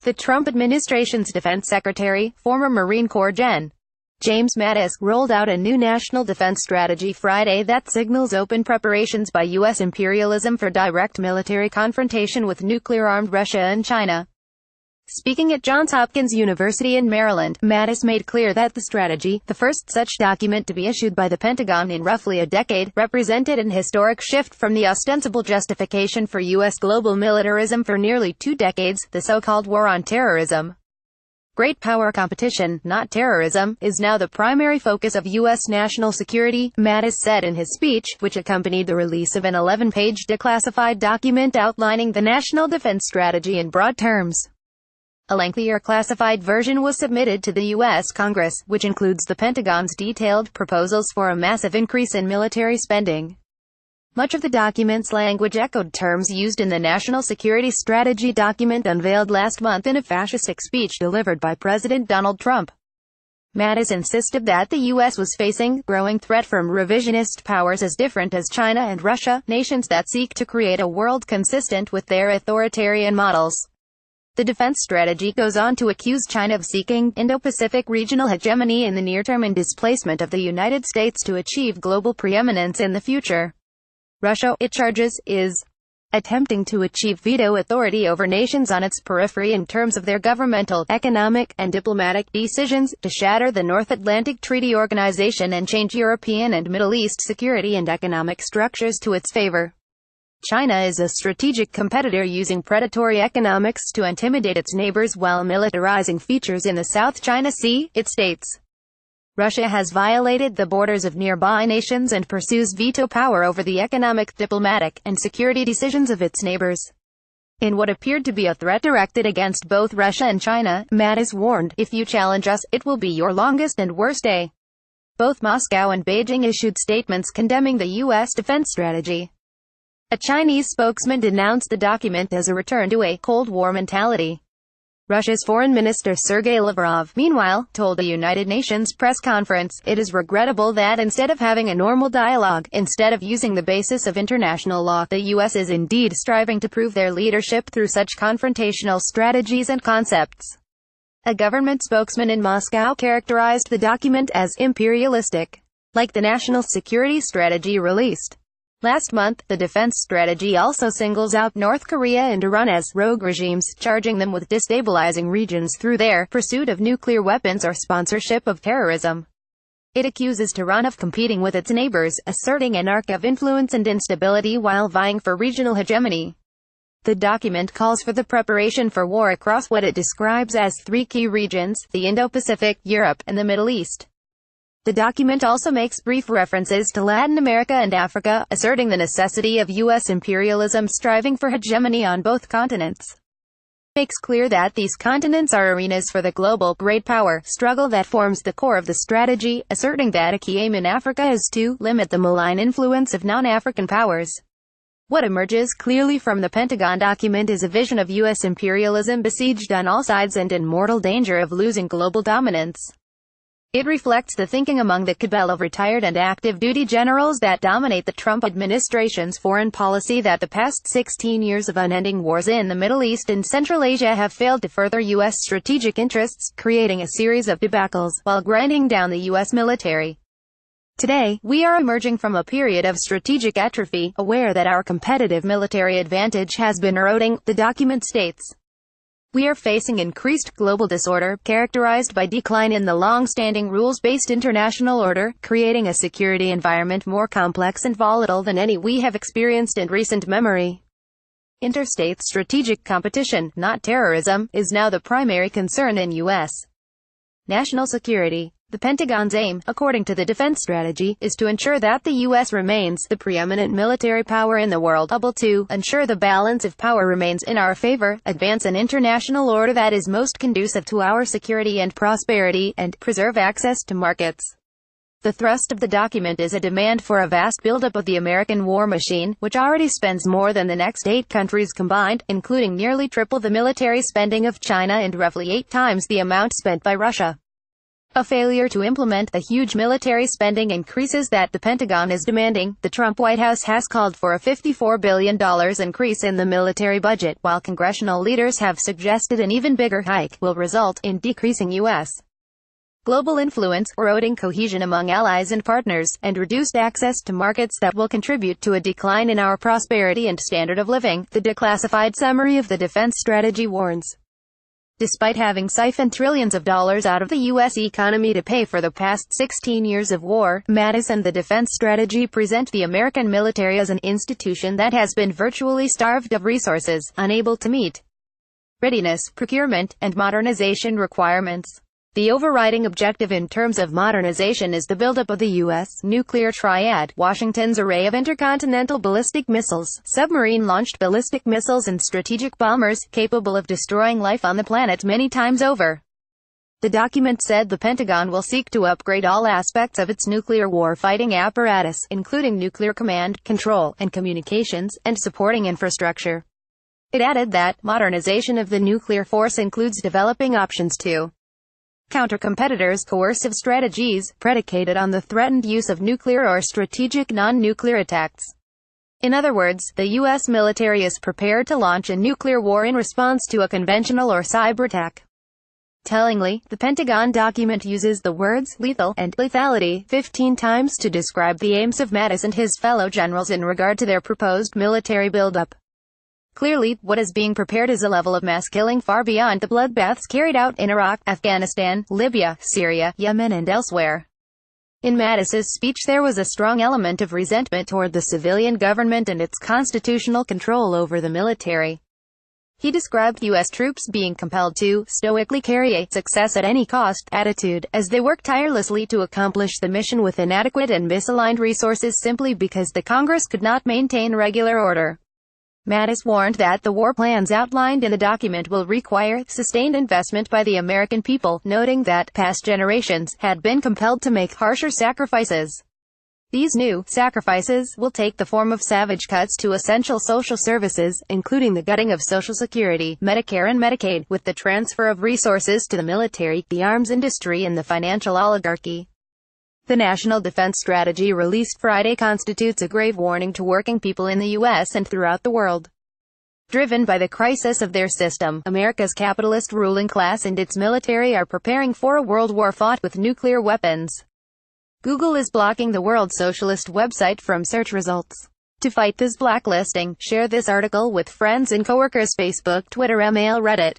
The Trump administration's defense secretary, former Marine Corps Gen. James Mattis, rolled out a new national defense strategy Friday that signals open preparations by U.S. imperialism for direct military confrontation with nuclear-armed Russia and China. Speaking at Johns Hopkins University in Maryland, Mattis made clear that the strategy, the first such document to be issued by the Pentagon in roughly a decade, represented an historic shift from the ostensible justification for U.S. global militarism for nearly 2 decades, the so-called war on terrorism. Great power competition, not terrorism, is now the primary focus of U.S. national security, Mattis said in his speech, which accompanied the release of an 11-page declassified document outlining the national defense strategy in broad terms. A lengthier classified version was submitted to the U.S. Congress, which includes the Pentagon's detailed proposals for a massive increase in military spending. Much of the document's language echoed terms used in the National Security Strategy document unveiled last month in a fascistic speech delivered by President Donald Trump. Mattis insisted that the U.S. was facing growing threat from revisionist powers as different as China and Russia, nations that seek to create a world consistent with their authoritarian models. The defense strategy goes on to accuse China of seeking Indo-Pacific regional hegemony in the near term and displacement of the United States to achieve global preeminence in the future. Russia, it charges, is attempting to achieve veto authority over nations on its periphery in terms of their governmental, economic, and diplomatic decisions, to shatter the North Atlantic Treaty Organization and change European and Middle East security and economic structures to its favor. China is a strategic competitor using predatory economics to intimidate its neighbors while militarizing features in the South China Sea, it states. Russia has violated the borders of nearby nations and pursues veto power over the economic, diplomatic, and security decisions of its neighbors. In what appeared to be a threat directed against both Russia and China, Mattis warned, "If you challenge us, it will be your longest and worst day." Both Moscow and Beijing issued statements condemning the U.S. defense strategy. A Chinese spokesman denounced the document as a return to a Cold War mentality. Russia's Foreign Minister Sergei Lavrov, meanwhile, told a United Nations press conference, "It is regrettable that instead of having a normal dialogue, instead of using the basis of international law, the U.S. is indeed striving to prove their leadership through such confrontational strategies and concepts." A government spokesman in Moscow characterized the document as imperialistic, like the national security strategy released last month. The defense strategy also singles out North Korea and Iran as rogue regimes, charging them with destabilizing regions through their pursuit of nuclear weapons or sponsorship of terrorism. It accuses Tehran of competing with its neighbors, asserting an arc of influence and instability while vying for regional hegemony. The document calls for the preparation for war across what it describes as 3 key regions: the Indo-Pacific, Europe, and the Middle East. The document also makes brief references to Latin America and Africa, asserting the necessity of U.S. imperialism striving for hegemony on both continents. It makes clear that these continents are arenas for the global great power struggle that forms the core of the strategy, asserting that a key aim in Africa is to limit the malign influence of non-African powers. What emerges clearly from the Pentagon document is a vision of U.S. imperialism besieged on all sides and in mortal danger of losing global dominance. It reflects the thinking among the cabal of retired and active duty generals that dominate the Trump administration's foreign policy that the past 16 years of unending wars in the Middle East and Central Asia have failed to further U.S. strategic interests, creating a series of debacles, while grinding down the U.S. military. Today, we are emerging from a period of strategic atrophy, aware that our competitive military advantage has been eroding, the document states. We are facing increased global disorder, characterized by decline in the long-standing rules-based international order, creating a security environment more complex and volatile than any we have experienced in recent memory. Interstate strategic competition, not terrorism, is now the primary concern in U.S. national security. The Pentagon's aim, according to the defense strategy, is to ensure that the U.S. remains the preeminent military power in the world, able to ensure the balance of power remains in our favor, advance an international order that is most conducive to our security and prosperity, and preserve access to markets. The thrust of the document is a demand for a vast buildup of the American war machine, which already spends more than the next 8 countries combined, including nearly triple the military spending of China and roughly 8 times the amount spent by Russia. A failure to implement the huge military spending increases that the Pentagon is demanding. The Trump White House has called for a $54 billion increase in the military budget, while congressional leaders have suggested an even bigger hike will result in decreasing U.S. global influence, eroding cohesion among allies and partners, and reduced access to markets that will contribute to a decline in our prosperity and standard of living, the declassified summary of the defense strategy warns. Despite having siphoned trillions of dollars out of the U.S. economy to pay for the past 16 years of war, Mattis and the defense strategy present the American military as an institution that has been virtually starved of resources, unable to meet readiness, procurement, and modernization requirements. The overriding objective in terms of modernization is the buildup of the U.S. nuclear triad, Washington's array of intercontinental ballistic missiles, submarine-launched ballistic missiles and strategic bombers, capable of destroying life on the planet many times over. The document said the Pentagon will seek to upgrade all aspects of its nuclear war-fighting apparatus, including nuclear command, control, and communications, and supporting infrastructure. It added that modernization of the nuclear force includes developing options to counter competitors' coercive strategies, predicated on the threatened use of nuclear or strategic non-nuclear attacks. In other words, the U.S. military is prepared to launch a nuclear war in response to a conventional or cyber attack. Tellingly, the Pentagon document uses the words lethal and lethality 15 times to describe the aims of Mattis and his fellow generals in regard to their proposed military buildup. Clearly, what is being prepared is a level of mass killing far beyond the bloodbaths carried out in Iraq, Afghanistan, Libya, Syria, Yemen and elsewhere. In Mattis's speech there was a strong element of resentment toward the civilian government and its constitutional control over the military. He described U.S. troops being compelled to stoically carry a success at any cost attitude, as they work tirelessly to accomplish the mission with inadequate and misaligned resources simply because the Congress could not maintain regular order. Mattis warned that the war plans outlined in the document will require sustained investment by the American people, noting that past generations had been compelled to make harsher sacrifices. These new sacrifices will take the form of savage cuts to essential social services, including the gutting of Social Security, Medicare and Medicaid, with the transfer of resources to the military, the arms industry and the financial oligarchy. The National Defense Strategy released Friday constitutes a grave warning to working people in the U.S. and throughout the world. Driven by the crisis of their system, America's capitalist ruling class and its military are preparing for a world war fought with nuclear weapons. Google is blocking the World Socialist website from search results. To fight this blacklisting, share this article with friends and coworkers: Facebook, Twitter, email, Reddit.